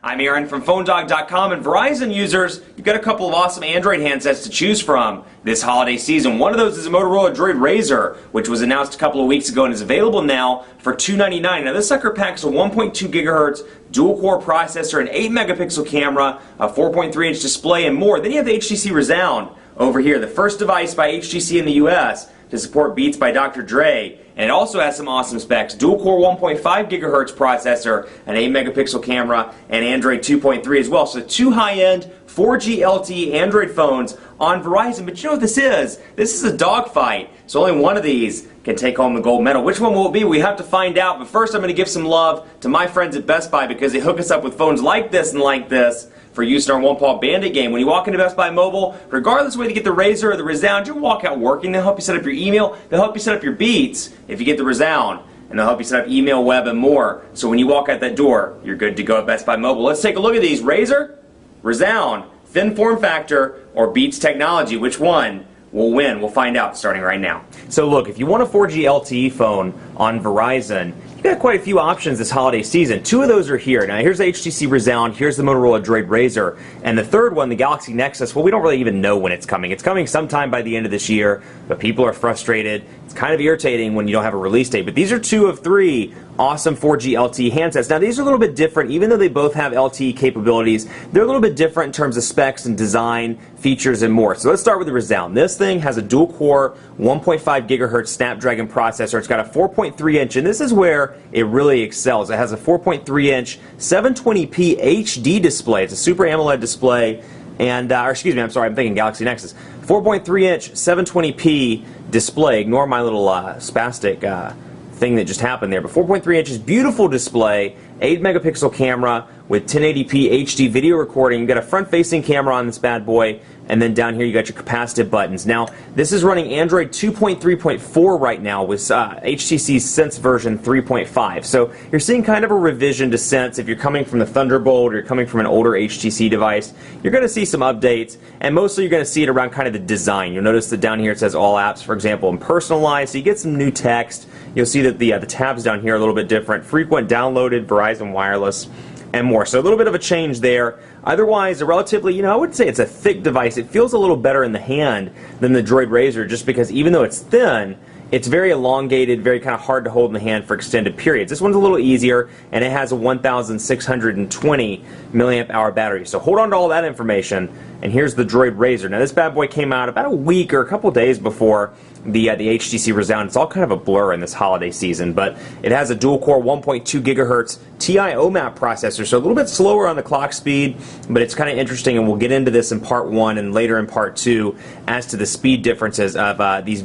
I'm Aaron from PhoneDog.com, and Verizon users, you've got a couple of awesome Android handsets to choose from this holiday season. One of those is a Motorola DROID RAZR, which was announced a couple of weeks ago and is available now for $299. Now this sucker packs a 1.2 gigahertz dual-core processor, an 8-megapixel camera, a 4.3-inch display, and more. Then you have the HTC Rezound over here, the first device by HTC in the US to support Beats by Dr. Dre. And it also has some awesome specs: dual-core 1.5 gigahertz processor, an 8-megapixel camera, and Android 2.3 as well. So two high-end 4G LTE Android phones on Verizon. But you know what this is? This is a dogfight. So only one of these can take home the gold medal. Which one will it be? We have to find out. But first I'm going to give some love to my friends at Best Buy because they hook us up with phones like this and like this for use in our one-paw bandit game. When you walk into Best Buy Mobile, regardless of whether you get the RAZR or the Rezound, you'll walk out working. They'll help you set up your email. They'll help you set up your Beats if you get the Rezound. And they'll help you set up email, web, and more. So when you walk out that door, you're good to go at Best Buy Mobile. Let's take a look at these. RAZR, Rezound, thin form factor, or Beats technology. Which one will win? We'll find out starting right now. So look, if you want a 4G LTE phone on Verizon, you've got quite a few options this holiday season. Two of those are here. Now here's the HTC Rezound, here's the Motorola DROID RAZR, and the third one, the Galaxy Nexus, well, we don't really even know when it's coming. It's coming sometime by the end of this year, but people are frustrated. It's kind of irritating when you don't have a release date. But these are two of three awesome 4G LTE handsets. Now these are a little bit different. Even though they both have LTE capabilities, they're a little bit different in terms of specs and design, features, and more. So let's start with the Rezound. This thing has a dual-core 1.5 gigahertz Snapdragon processor. It's got a 4.3-inch, and this is where it really excels. It has a 4.3-inch 720p HD display. It's a Super AMOLED display, and or excuse me, I'm sorry, I'm thinking Galaxy Nexus. 4.3-inch 720p display. Ignore my little spastic thing that just happened there. But 4.3 inches, beautiful display, 8-megapixel camera with 1080p HD video recording. You've got a front-facing camera on this bad boy, and then down here you got your capacitive buttons. Now, this is running Android 2.3.4 right now with HTC's Sense version 3.5. So you're seeing kind of a revision to Sense. If you're coming from the Thunderbolt or you're coming from an older HTC device, you're going to see some updates, and mostly you're going to see it around kind of the design. You'll notice that down here it says all apps, for example, and personalized, so you get some new text. You'll see that the tabs down here are a little bit different. Frequent downloaded, Verizon Wireless, and more. So a little bit of a change there. Otherwise, a relatively, I wouldn't say it's a thick device. It feels a little better in the hand than the DROID RAZR, just because even though it's thin, it's very elongated, very kind of hard to hold in the hand for extended periods. This one's a little easier, and it has a 1,620 milliamp hour battery. So hold on to all that information, and here's the DROID RAZR. Now this bad boy came out about a week or a couple days before the HTC Rezound. It's all kind of a blur in this holiday season, but it has a dual-core 1.2 gigahertz TI OMAP processor, so a little bit slower on the clock speed, but it's kind of interesting, and we'll get into this in part 1 and later in part 2 as to the speed differences of these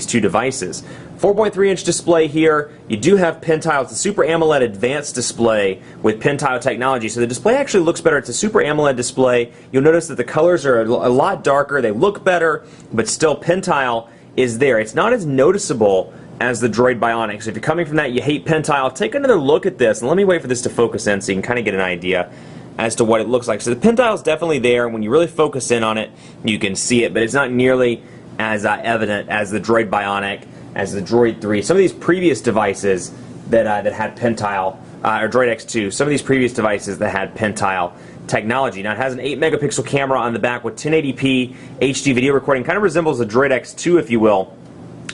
two devices. 4.3-inch display here. You do have pen tile. It's a Super AMOLED advanced display with pen tile technology, so the display actually looks better. It's a Super AMOLED display. You'll notice that the colors are a lot darker. They look better, but still pen tile is there. It's not as noticeable as the DROID Bionic. So if you're coming from that, you hate pen tile, take another look at this, and let me wait for this to focus in so you can kind of get an idea as to what it looks like. So the pen tile is definitely there. When you really focus in on it, you can see it, but it's not nearly as evident as the DROID Bionic, as the DROID 3. Some of these previous devices that had pen tile, or DROID X2, some of these previous devices that had pen tile technology. Now it has an 8-megapixel camera on the back with 1080p HD video recording. Kind of resembles a DROID X2, if you will,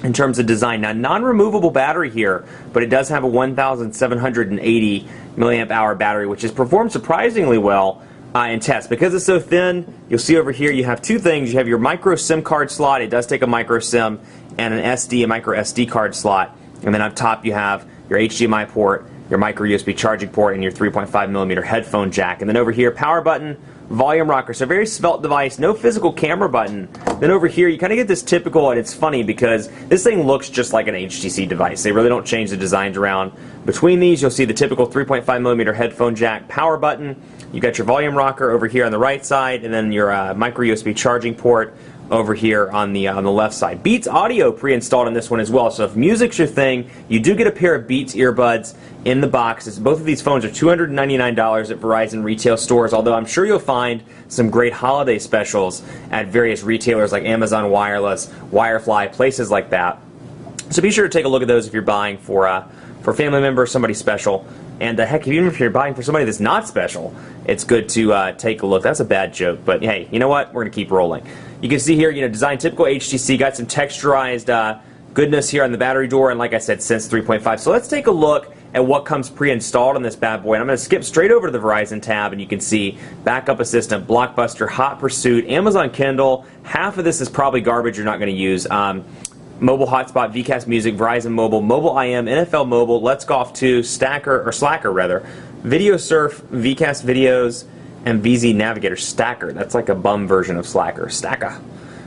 in terms of design. Now, non-removable battery here, but it does have a 1,780 milliamp hour battery, which has performed surprisingly well in tests. Because it's so thin, you'll see over here you have two things. You have your micro SIM card slot. It does take a micro SIM, and a micro SD card slot. And then up top you have your HDMI port, your micro USB charging port, and your 3.5mm headphone jack. And then over here, power button, volume rocker. So a very svelte device, no physical camera button. Then over here, you kind of get this typical, and it's funny because this thing looks just like an HTC device. They really don't change the designs around. Between these, you'll see the typical 3.5mm headphone jack, power button. You got your volume rocker over here on the right side, and then your micro USB charging port over here on the left side. Beats audio pre-installed in this one as well, so if music's your thing, you do get a pair of Beats earbuds in the box. Both of these phones are $299 at Verizon retail stores, although I'm sure you'll find some great holiday specials at various retailers like Amazon Wireless, Wirefly, places like that. So be sure to take a look at those if you're buying for family member, somebody special, And heck, even if you're buying for somebody that's not special, it's good to take a look. That's a bad joke, but hey, you know what? We're going to keep rolling. You can see here, design typical HTC, got some texturized goodness here on the battery door, and like I said, Sense 3.5. So let's take a look at what comes pre-installed on this bad boy. And I'm going to skip straight over to the Verizon tab, and you can see Backup Assistant, Blockbuster, Hot Pursuit, Amazon Kindle. Half of this is probably garbage you're not going to use. Mobile Hotspot, VCast Music, Verizon Mobile, Mobile IM, NFL Mobile, Let's Golf 2, Slacker, Video Surf, VCast Videos, and VZ Navigator. Stacker. That's like a bum version of Slacker. Stacker.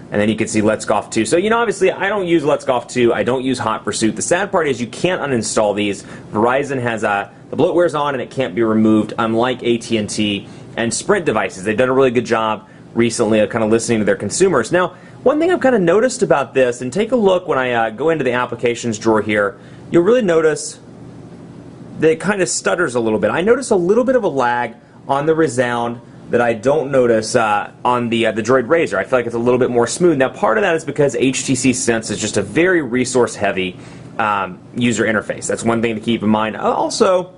And then you can see Let's Golf 2. So, obviously, I don't use Let's Golf 2. I don't use Hot Pursuit. The sad part is you can't uninstall these. Verizon has the bloatware's on and it can't be removed, unlike AT&T and Sprint devices. They've done a really good job recently of kind of listening to their consumers. Now, one thing I've kind of noticed about this, and take a look when I go into the applications drawer here, you'll really notice that it kind of stutters a little bit. I notice a little bit of a lag on the Rezound that I don't notice on the DROID RAZR. I feel like it's a little bit more smooth. Now, part of that is because HTC Sense is just a very resource-heavy user interface. That's one thing to keep in mind. Also,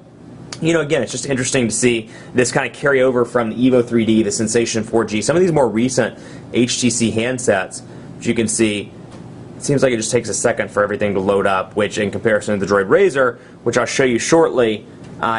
again, it's just interesting to see this kind of carry over from the Evo 3D, the Sensation 4G, some of these more recent HTC handsets, which you can see, it seems like it just takes a second for everything to load up, which in comparison to the DROID RAZR, which I'll show you shortly,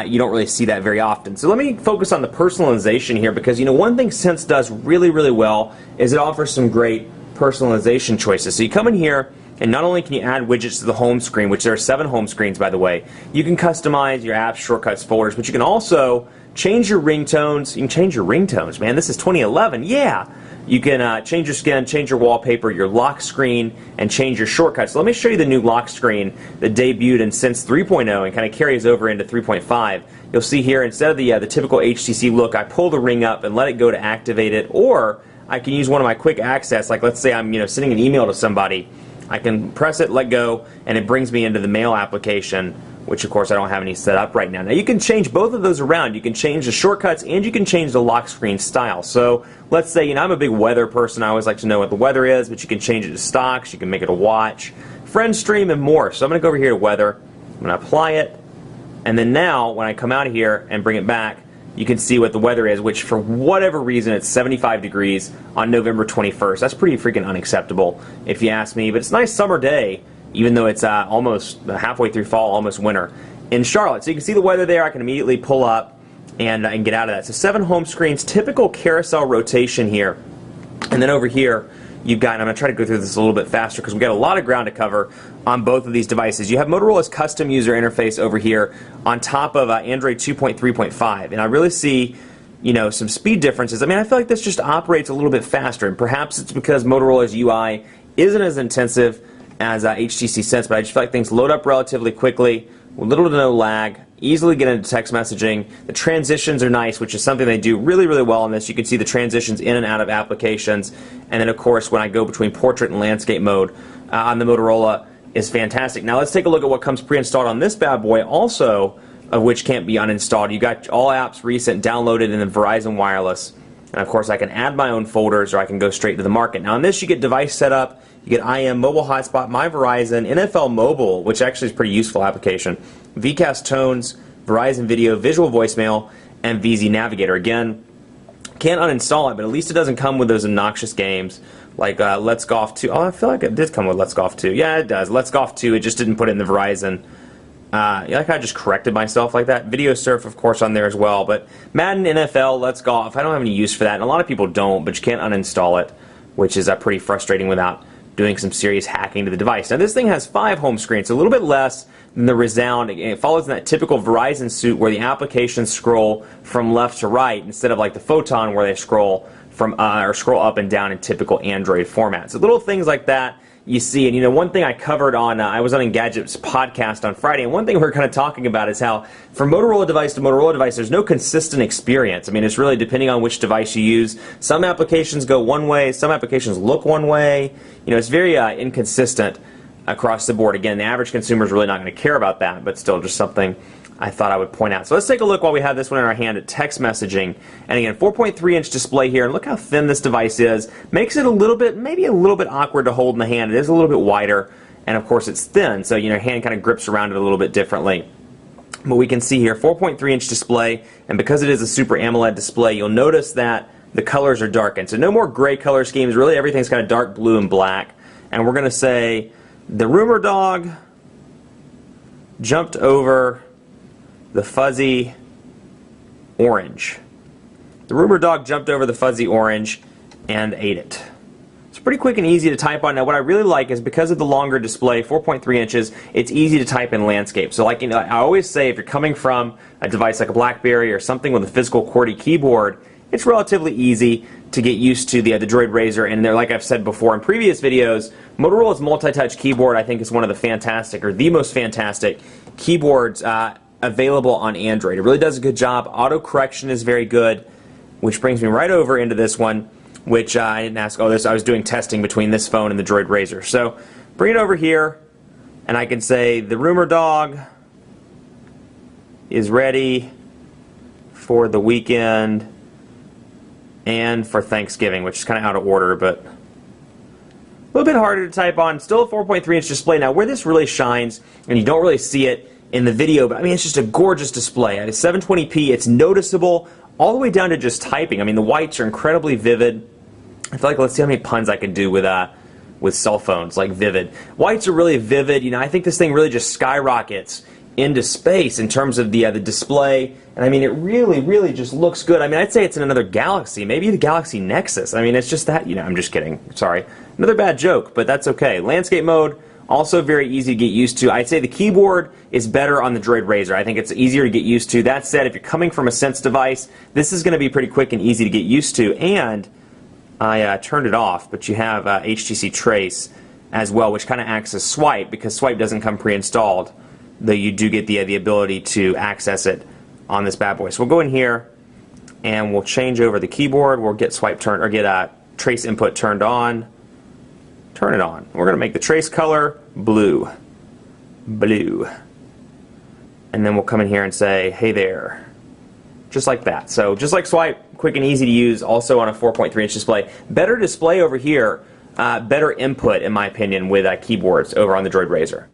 you don't really see that very often. So let me focus on the personalization here, because one thing Sense does really, really well is it offers some great personalization choices. So you come in here, and not only can you add widgets to the home screen, which there are 7 home screens, by the way, you can customize your apps, shortcuts, folders, but you can also change your ringtones. You can change your ringtones, man. This is 2011. Yeah. You can change your skin, change your wallpaper, your lock screen, and change your shortcuts. So let me show you the new lock screen that debuted in Sense 3.0 and kind of carries over into 3.5. You'll see here, instead of the typical HTC look, I pull the ring up and let it go to activate it, or I can use one of my quick access, like let's say I'm sending an email to somebody. I can press it, let go, and it brings me into the mail application, which of course I don't have any set up right now. Now you can change both of those around. You can change the shortcuts and you can change the lock screen style. So let's say, I'm a big weather person. I always like to know what the weather is, but you can change it to stocks, you can make it a watch, friend stream, and more. So I'm going to go over here to weather, I'm going to apply it, and then now when I come out of here and bring it back, you can see what the weather is, which for whatever reason it's 75 degrees on November 21st. That's pretty freaking unacceptable if you ask me, but it's a nice summer day, even though it's almost halfway through fall, almost winter in Charlotte. So you can see the weather there. I can immediately pull up and get out of that. So 7 home screens, typical carousel rotation here. And then over here, you've got, and I'm going to try to go through this a little bit faster because we've got a lot of ground to cover on both of these devices. You have Motorola's custom user interface over here on top of Android 2.3.5. And I really see some speed differences. I feel like this just operates a little bit faster, and perhaps it's because Motorola's UI isn't as intensive as HTC Sense, but I just feel like things load up relatively quickly, with little to no lag, easily get into text messaging. The transitions are nice, which is something they do really, really well on this. You can see the transitions in and out of applications, and then of course when I go between portrait and landscape mode on the Motorola is fantastic. Now let's take a look at what comes pre-installed on this bad boy, also of which can't be uninstalled. You got all apps recent downloaded in the Verizon Wireless, and of course I can add my own folders or I can go straight to the market. Now on this you get device setup, you get IM, Mobile Hotspot, My Verizon, NFL Mobile, which actually is a pretty useful application, VCast Tones, Verizon Video, Visual Voicemail, and VZ Navigator. Again, can't uninstall it, but at least it doesn't come with those obnoxious games like Let's Golf 2. Oh, I feel like it did come with Let's Golf 2. Yeah, it does. Let's Golf 2, it just didn't put it in the Verizon. Like I just corrected myself like that. Video Surf, of course, on there as well. But Madden, NFL, Let's Golf, I don't have any use for that. And a lot of people don't, but you can't uninstall it, which is pretty frustrating without doing some serious hacking to the device. Now this thing has 5 home screens, so a little bit less than the Rezound. It follows in that typical Verizon suit where the applications scroll from left to right instead of like the Photon where they scroll from or scroll up and down in typical Android format. So little things like that you see. And one thing I covered on, I was on Engadget's podcast on Friday, and one thing we were kind of talking about is how from Motorola device to Motorola device, there's no consistent experience. It's really depending on which device you use. Some applications go one way, some applications look one way. It's very inconsistent across the board. Again, the average consumer is really not going to care about that, but still just something I thought I would point out. So let's take a look while we have this one in our hand at text messaging. And again, 4.3-inch display here, and look how thin this device is. Makes it a little bit, maybe a little bit awkward to hold in the hand. It is a little bit wider, and of course it's thin, so your hand kind of grips around it a little bit differently. But we can see here 4.3-inch display, and because it is a Super AMOLED display, you'll notice that the colors are darkened. So no more gray color schemes. Really, everything's kind of dark blue and black. And we're going to say the rumor dog jumped over the fuzzy orange. The rumor dog jumped over the fuzzy orange and ate it. It's pretty quick and easy to type on. Now what I really like is because of the longer display, 4.3 inches, it's easy to type in landscape. So like, I always say, if you're coming from a device like a BlackBerry or something with a physical QWERTY keyboard, it's relatively easy to get used to the DROID RAZR. And there, like I've said before in previous videos, Motorola's multi-touch keyboard I think is one of the fantastic, or the most fantastic keyboards available on Android. It really does a good job. Auto correction is very good, which brings me right over into this one, which I didn't ask. Oh, I was doing testing between this phone and the DROID RAZR. So bring it over here, and I can say the rumor dog is ready for the weekend and for Thanksgiving, which is kind of out of order, but a little bit harder to type on. Still a 4.3-inch display. Now, where this really shines, and you don't really see it in the video, but I mean, it's just a gorgeous display. At 720p, it's noticeable all the way down to just typing. I mean, the whites are incredibly vivid. I feel like, let's see how many puns I can do with cell phones, like vivid. Whites are really vivid. You know, I think this thing really just skyrockets into space in terms of the display, and I mean, it really just looks good. I mean, I'd say it's in another galaxy, maybe the Galaxy Nexus. I mean, it's just that, you know, I'm just kidding. Sorry. Another bad joke, but that's okay. Landscape mode, also very easy to get used to. I'd say the keyboard is better on the DROID RAZR. I think it's easier to get used to. That said, if you're coming from a Sense device, this is going to be pretty quick and easy to get used to. And I turned it off, but you have HTC Trace as well, which kind of acts as Swipe, because Swipe doesn't come pre-installed, though you do get the ability to access it on this bad boy. So we'll go in here and we'll change over the keyboard. We'll get Swipe turned, or get Trace input turned on. Turn it on. We're going to make the trace color blue. Blue. And then we'll come in here and say, hey there. Just like that. So just like Swipe, quick and easy to use, also on a 4.3-inch display. Better display over here, better input in my opinion with keyboards over on the DROID RAZR.